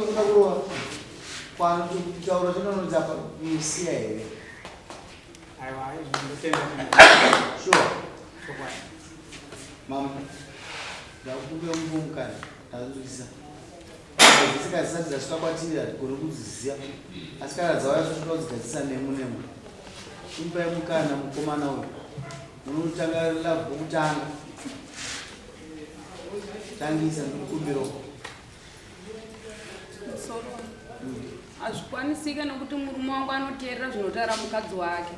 kutokuda kurowa kutaura chinonoita musiya here sure mama ndakukumbira mumukana ndazvisa dzisikazisati dzasvika kwatiri hatigoni kudziziya asi kana dzauya zvosvika kudzigadzisa nemu ipai mukana mukomana uyu munotanga lavhu kutanga tangisa ndikukumbiro hazvikwanisike nokuti murume wangu anoteerera zvinotaura mukadzi wake.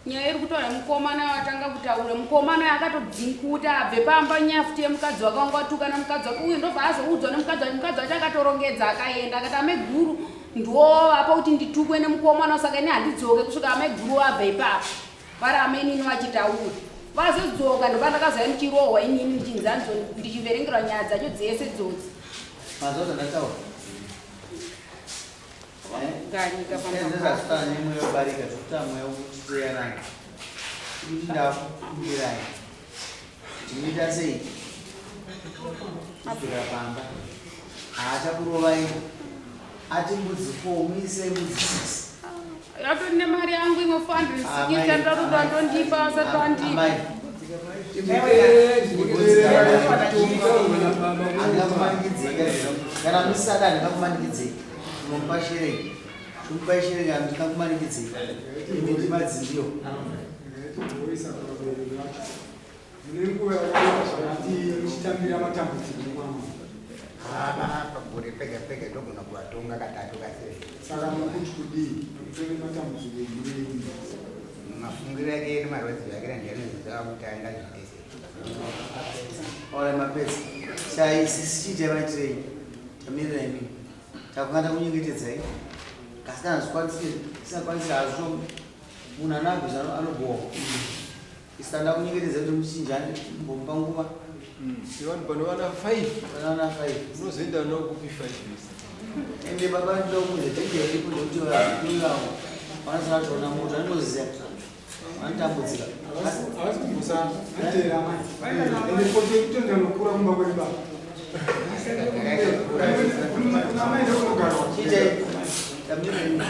Nyaya iri kutaura mukomana watanga kutaura mukomana akatodzinkuta abve pamba nyaya futi yemukadzi wake wangu atukana mukadzi wake uye ndobva azoudzwa nemukadzi wake. Mukadzi wacho akatorongedza akaenda akati ameguru ndo apa kuti nditukwe nemukomana saka ine handidzoke kusvika ameguru abva ipapo vari amenini vachitaura vazodzoka ndopandakazaya ndichirohwa inini ndichinzanzo ndichiverengerwa nyaya dzacho dzese dzodzi mazoda ndataura garika ndezvasitana nemweya wobarika zvokuta mweya wokutiteerana kuti ndakumbirani tinoita sei kusvika pamba haachakurovai ati mbudzi 4 muisei mbudzi 6 yatori nemari yangu imwe 460 ndaruda ndondipa asati wandipa kana musada ndingakumanikidzei mupa shereki mupai shereki andingakumanikidzei imi ndimadzimbiyo nenguva yakati ichitambira matambudziko pagore pega pega ndogona kuvatonga katatu kasere saka mukuti kudii kutore matambudziko egurei mafungiro yake nemarwadziwo yake randianoziva kuti angazvitese ora mapedzi chaisisi chiitevaitirei tamirira imi takungata kunyengetedzai kasi kana zvisingakwanisi hazvo munhu anagwiza anobohwa isitanda kunyengetedza kuti muchinjani mbomba nguva vanhu panovana 5 vanaona 5 unozoenda nokupi 5 ende baba ndokunze tenderipo ndokuti vaulawo vanasara toona moto anoziya vanotambudzika havasi kumbosa atera mai ende foto yekutonda nokura kumba kweri baba amai ndokunogarwa chiitai tamireni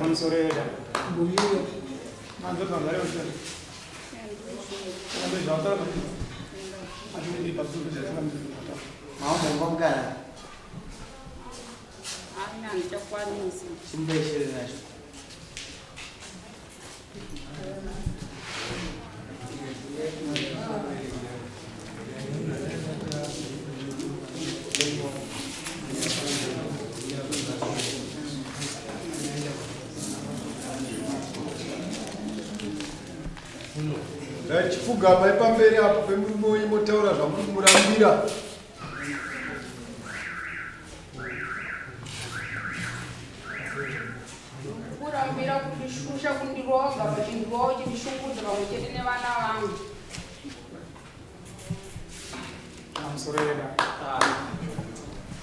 amusorera mbuyiyo manzotangareoa maomomba mukana aina handichakwanisi chimubaishere nacho ndachipfugama ipamberi apo pemurume imotaura zvamuri kumurambira kurambira kundishusha kundiroga vachindirowa uchindishungudza pamwe chete nevana vangu amusorera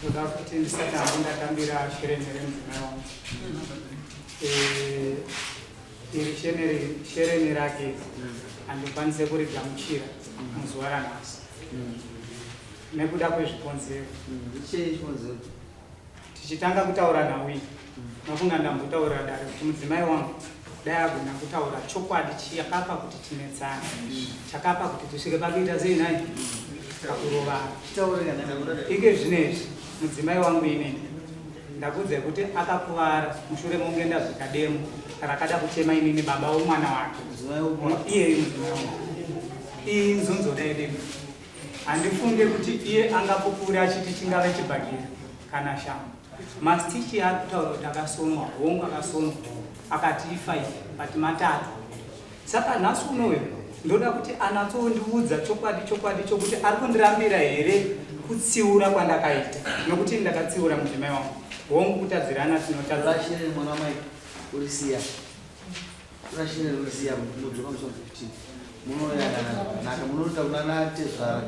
ndoda kuti ndisati hangu ndatambira sheremere mudzimai wangu iri shereni rake handikwanise kurigamuchira muzuva ranhasi nekuda kwezvikonzero tichitanga kutaura nhau iyi nakunga ndambotaura dare kuti mudzimai wangu dai agona kutaura chokwadi chakapa kuti tinetsana chakapa kuti tisvike pakuita sei nai pakurovana ike zvinezvi mudzimai wangu inini ndakudzai kuti akakuvara mushure monge ndasvika demo rakada kuchema inini baba womwana wake iye mudzimai wangu iyi nzunzo dai demo handifunge kuti iye angapupura achiti chingave chibhagiri kana shango mastichi ari kutaura kuti akasonwa hongu akasonwa akati i5 pati matatu saka nhasi unoyo ndoda kuti anatsondiudza chokwadi chokuti ari kundirambira here kutsiura kwandakaita nokuti ndakatsiura mudzimai wangu hongu kutadzirana tinotazashire mwana wamai urisiya urashire urisiya mudzoka muso 15 munoyananaka munoita kuna natezvara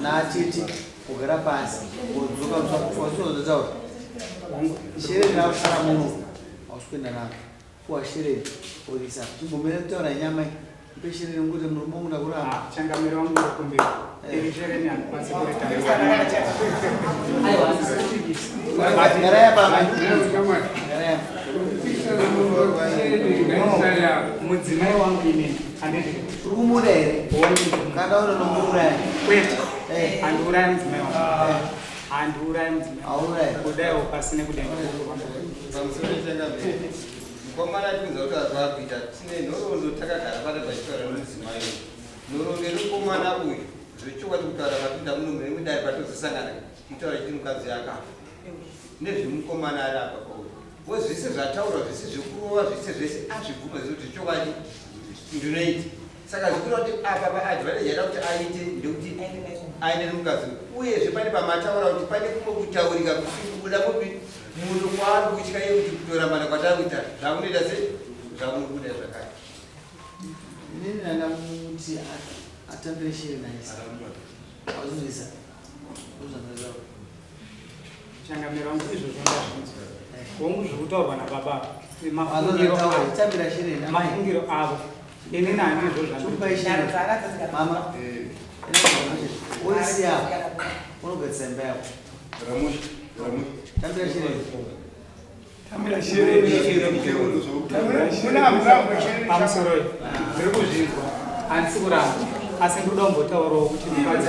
naatete kugara pasi udzoka musozotaura shereni nakusara muno hausikwenda nako kuwa shereni urisa chimbomere kutaura nyamai Mpeshere ngote murumo una kuramba. Changamiro wangu kumbira. Shere ni anapasi kuleta. Garaya baba. Mudzimai wangu ine anditi Rukumura here. Kana uri nomuura here. kwete. Andiuraya mudzimai wangu. Andiuraya mudzimai. Auraya. Kudaiwo pasine kudenga. Pamusoro pechangamira. Mukomana tikuziva kuti hazva kuita tine nhoroondo takagara pari pachitaura nomudzimai. Nhoroondo yemukomana uyu zvechokwadi kutaura papinda muno mune mudare patozosangana kutaura kuti mukadzi yakafa. Nezvemukomana ari apa pauyu. Zvese zvataurwa zvese zvekurova zvese zvese azvibvuma zvokuti zvechokwadi ndinoita. Saka zvikura kuti apa paadvantage yaida kuti aite ndekuti aende nemukadzi. Uyezve pane pamataura kuti pane kumwe kutaurika kuda mupi munhu kwaari kutya iye kuti kutorambana kwatari kuita zvamunoita sei zvamuri kuda zvakare. Inini ndanga muti atambire shere naisa. Azvizisa. Uzvandazvo. Changamiro wangu izvo zvondazvinzwa. Kongu zvekutaurwa nababa. Tambira shere na mahingiro avo. Ini nani izvo zvandazvo. Mama. Oisiya. Unogadzemba yako. Tambira shere. Tambira shere. Pamusoro ndiri kuzvinzwa handisi kuramba asi ndoda kumbotaurawo kuti mukadzi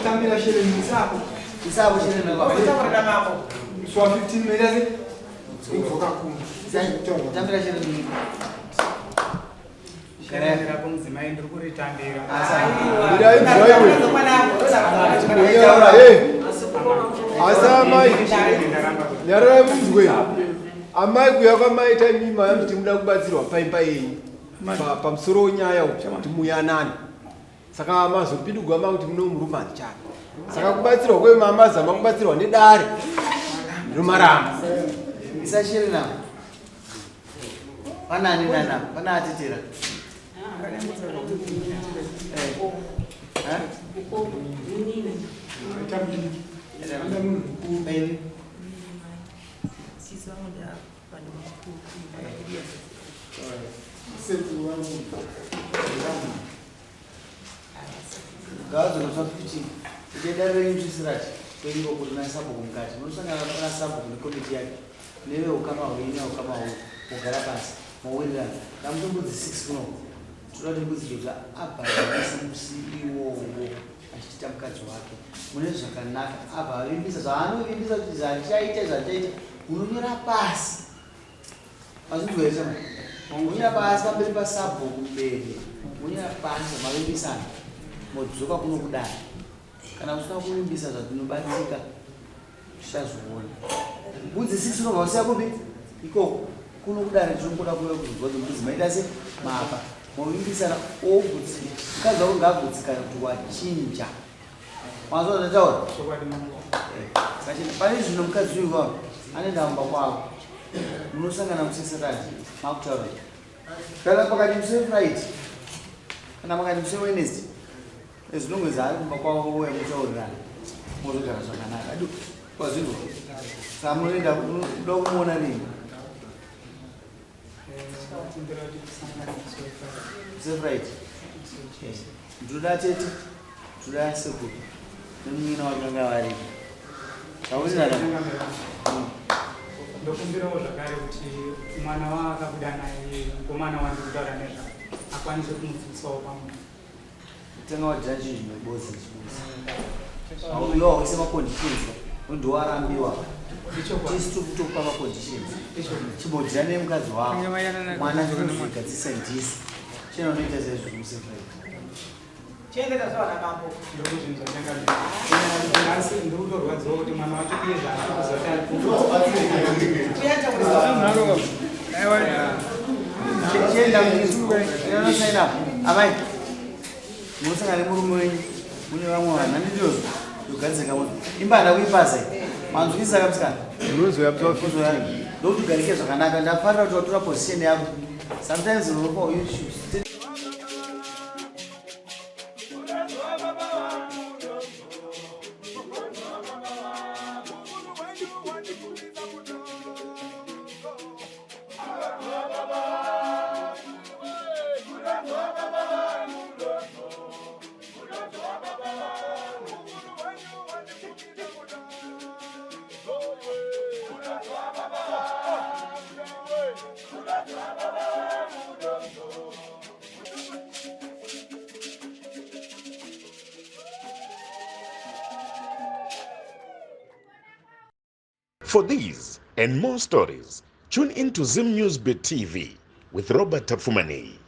tambira shere misako Isabo shere na baba. swa 15 minutes ingoka kuma Tambira shere ni. Karayandira kumudzimai ndiri kuritambira. Asa amai. Nyara munzwe. Amai kuya kwamaita mima yamuti muda kubatsirwa paimba yenyu. Pamusoro nyaya kuti muyanani. Saka amazopindugwa kuti muno murumani chana. Saka kubatsirwa kwemama zama kubatsirwa nedare. Ndinomaramba. Isashere na. Panani nana, panatetera. Gazo nosakuti deda renyuchisirati kwengo kuna sabu mukati unosangana na sabu kune komiti yake newe ukama hwenya ukama ugara pasi mawira kamumbudzi 6 kuno tunoti mbudzi kuti abharisa musiiwo achita mukadzi wake mune zvakanaka abhavimbisa zvaanovimbisa kuti zvachaita unonyora pasi azvindwesa unyora pasi pamberi pasabu kumberi unyora pasi mavimbisana modzoka kuno kudai kana usina kuvimbisa zvazvinobatika zvichazviona mbudzi 6 unobva usiya kupi ikoko kuno kudai tinomboda kuve kuzwa kuti mbudzi maita se mapa mavimbisana ogutsi mukadzi wako ngaagutsikana kuti wachinja mazwa zvataura pane zvino mukadzi uyu wavo anoenda mumba kwavo munosangana musesatati makutaura kana pakati musefriday kana pakati musewednesday ezvinongweza ari kumba kwavo uya mutaurirana mozogara zvakanaka adu kwazvinhu saka munoenda kuda kumuona rini musefriday ndoda tete ndoda sekuru nomumina wakanga vari taurirana ndokumbirawo zvakare kuti mwana waakabuda naye mukomana wandi kutaura nezva akwanise kumudzidzisawo pamwe tanga wadhira chinhu zvinobozi iwa wese maconditions ndowarambiwa tisitokutopa maconditions chibodhira nemukadzi wako mwana ndinozvigadzisa ndisi chena unoita saizvozvo musefrai ndokuzvinzwa asi ndiri kutorwadziwa kuti mwana wacho iye chienda munosaina amai munosangana nemurume wenyu mune vamwe vanhu handindizvozvo zogadzika moto imbanda kuipasa manzwisaka musikana ndokuti ugarike zvakanaka ndafarira kuti watora position yako sometimes unopa For these and more stories, tune in to Zim News Bit TV with Robert Tafumani.